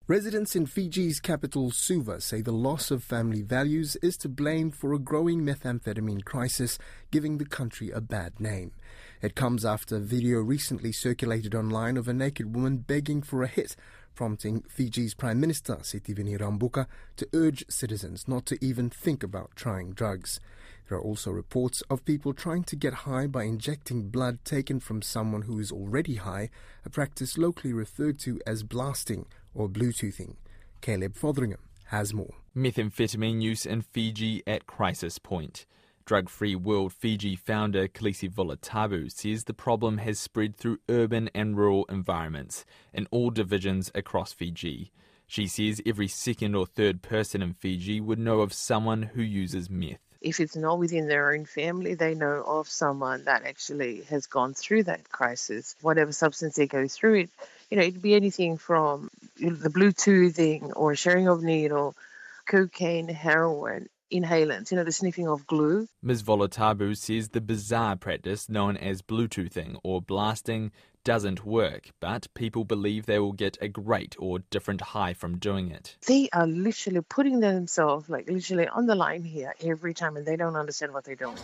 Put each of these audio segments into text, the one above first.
Residents in Fiji's capital Suva say the loss of family values is to blame for a growing methamphetamine crisis, giving the country a bad name. It comes after a video recently circulated online of a naked woman begging for a hit, prompting Fiji's Prime Minister Sitiveni Rabuka to urge citizens not to even think about trying drugs. There are also reports of people trying to get high by injecting blood taken from someone who is already high, a practice locally referred to as blasting or Bluetoothing. Caleb Fotheringham has more. Methamphetamine use in Fiji at crisis point. Drug-Free World Fiji founder Kalisi Volatabu says the problem has spread through urban and rural environments in all divisions across Fiji. She says every second or third person in Fiji would know of someone who uses meth. If it's not within their own family, they know of someone that actually has gone through that crisis. Whatever substance they go through, it'd be anything from the Bluetoothing or sharing of needle, cocaine, heroin, inhalants, the sniffing of glue. Ms. Volatabu says the bizarre practice known as Bluetoothing or blasting doesn't work, but people believe they will get a great or different high from doing it. They are literally putting themselves literally on the line here every time, and they don't understand what they're doing.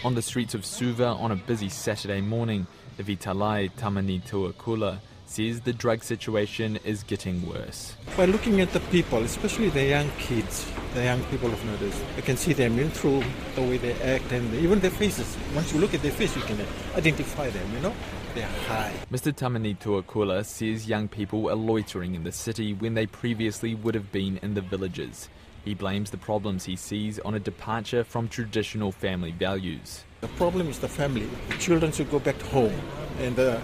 On the streets of Suva on a busy Saturday morning, Vitalai Tamanituakula says the drug situation is getting worse. By looking at the people, especially the young kids, the young people of nowadays, you can see them through the way they act and even their faces. Once you look at their face, you can identify them, They're high. Mr. Tamanituakula says young people are loitering in the city when they previously would have been in the villages. He blames the problems he sees on a departure from traditional family values. The problem is the family. The children should go back home, and the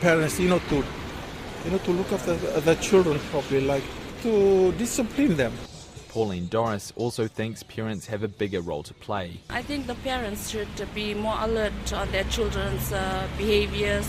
parents, to look after the children properly, to discipline them. Pauline Doris also thinks parents have a bigger role to play. I think the parents should be more alert on their children's behaviors,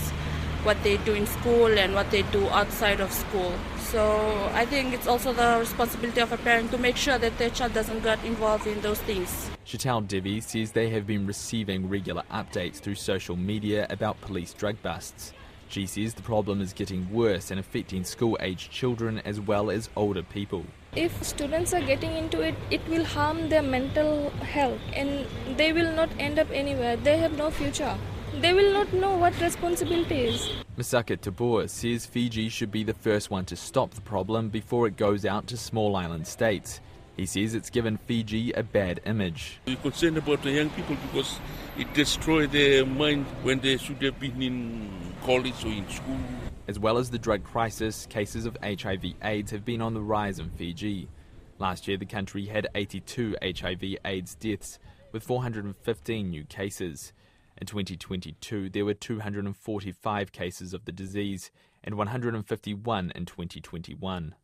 what they do in school and what they do outside of school. So I think it's also the responsibility of a parent to make sure that their child doesn't get involved in those things. Chatal Devi says they have been receiving regular updates through social media about police drug busts. She says the problem is getting worse and affecting school-aged children as well as older people. If students are getting into it, it will harm their mental health and they will not end up anywhere. They have no future. They will not know what responsibility is. Misaka Tabor says Fiji should be the first one to stop the problem before it goes out to small island states. He says it's given Fiji a bad image. We're concerned about the young people because it destroys their mind when they should have been in college or in school. As well as the drug crisis, cases of HIV/AIDS have been on the rise in Fiji. Last year, the country had 82 HIV/AIDS deaths, with 415 new cases. In 2022, there were 245 cases of the disease and 151 in 2021.